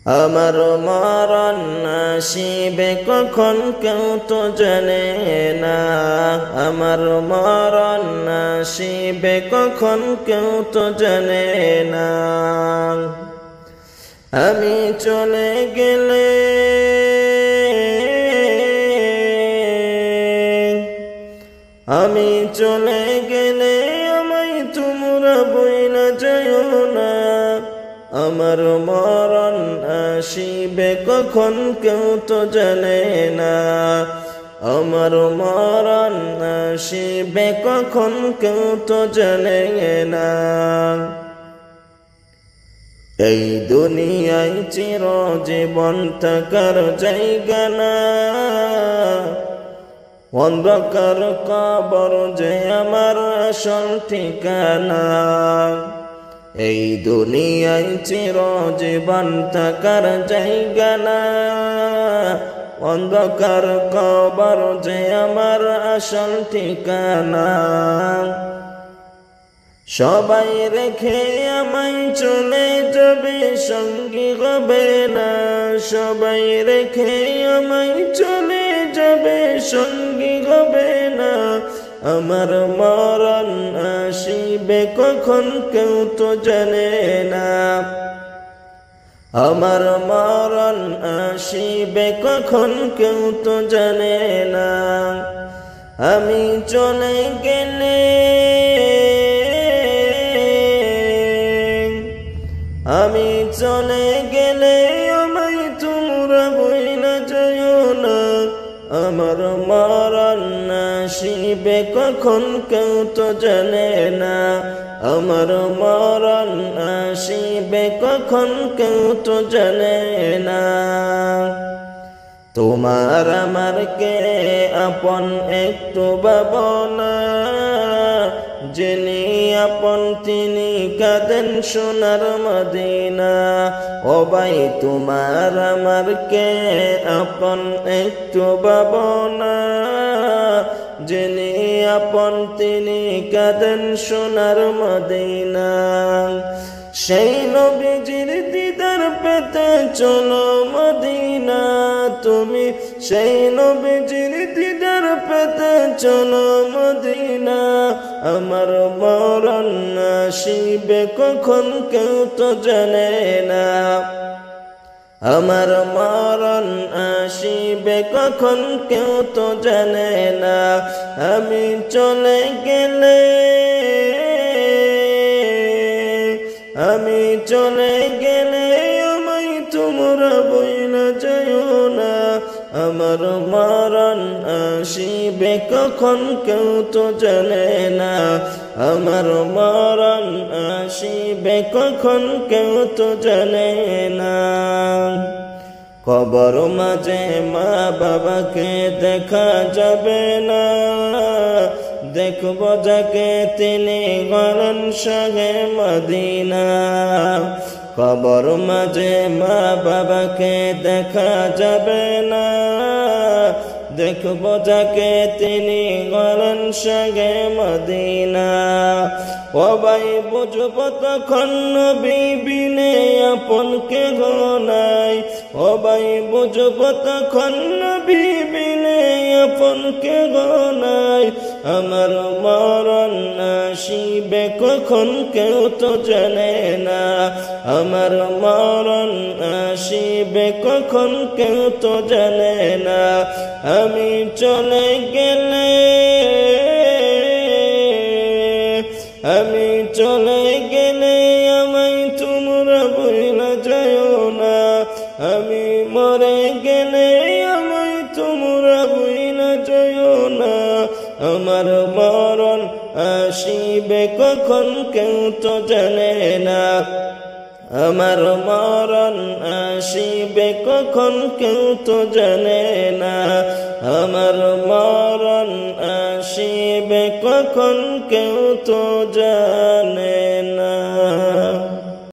আমার মরণ আসিবে কখন কেউ তো জানে না, আমার মরণ আসিবে কখন কেউ তো জানে না। আমি চলে গেলে আমি চলে গেলে আমায় তোমরা বইলা যাইও না, আমার মরণ আসিবে কখন কেউ তো জানে না, আমার মরণ আসিবে কখন কেউ তো জানে না। এই দুনিয়ায় চিরজীবন থাকার জায়গা না, অন্ধকার কবর যে আমার আসল ঠিকানা। এই দুনিয়ায় চিরজীবন থাকার জায়গা না, অন্ধকার কবর যে আমার আসল ঠিকানা। সবাই রেখে আমায় চলে যাবে, সঙ্গী হবে না, সবাই রেখে আমায় চলে যাবে, সঙ্গী হবে না। আমার মরণ আসিবে কখন কেউ তো জানে না, আমার মরণ আসিবে কখন কেউ তো জানে না। আমি চলে গেলে আমি চলে গেলে আমায় তোমরা বইলা যাইও না, আমার মরণ আসিবে কখন কেউ তো জানে না, আমার মরণ আসিবে কখন কেউ তো জানে না। তোমার আমার কে আপন একটু ভাবনা, যিনি আপন তিনি কাঁদেন সোনার মদিনা। ও ভাই তোমার আমার কে আপন একটু ভাবনা, যিনি আপন তিনি কাঁদেন সোনার মদিনা। সেই নবীজির দিদার পেতে চলো মদিনা, তুমি সেই নবীজির দিদার পেতে চলো মদিনা। আমার মরণ আসিবে কখন কেউ তো জানে না, আমার মরণ আসিবে কখন কেউ তো জানে না। আমি চলে গেলে আমি চলে গেলে আমায় তোমরা বইলা যাইও না, আমার মরণ আসিবে কখন কেউ তো জানে না, আমার মরণ আসিবে কখন কেউ তো জানে না। কবর মাঝে মা বাবাকে দেখা যাবে না, দেখব যাকে তিনি গলেন শাহে মদিনা। কবর মাঝে মা বাবাকে দেখা যাবে না, দেখব যাকে তিনি গলেন শাহে মদিনা। ও ভাই বুঝব তখন নবী বিনে আপন কে নাই, ও ভাই বুঝব তখন নবী বিনে আপন কে নাই। আমার মরণ আসিবে কখন কেউ তো জানে না, আমার মরণ আসিবে কখন কেউ তো জানে না। আমি চলে গেলে আমি চলে গেলে আমায় তোমরা বইলা যাইও না, আমি মরে গেলে আমায় তোমরা বইলা যাইও না। আমার মরণ আসিবে কখন কেউ তো জানে না, আমার মরণ আসিবে কখন কেউ তো জানে না, আমার মরণ আসিবে কখন কেউ তো জানে না।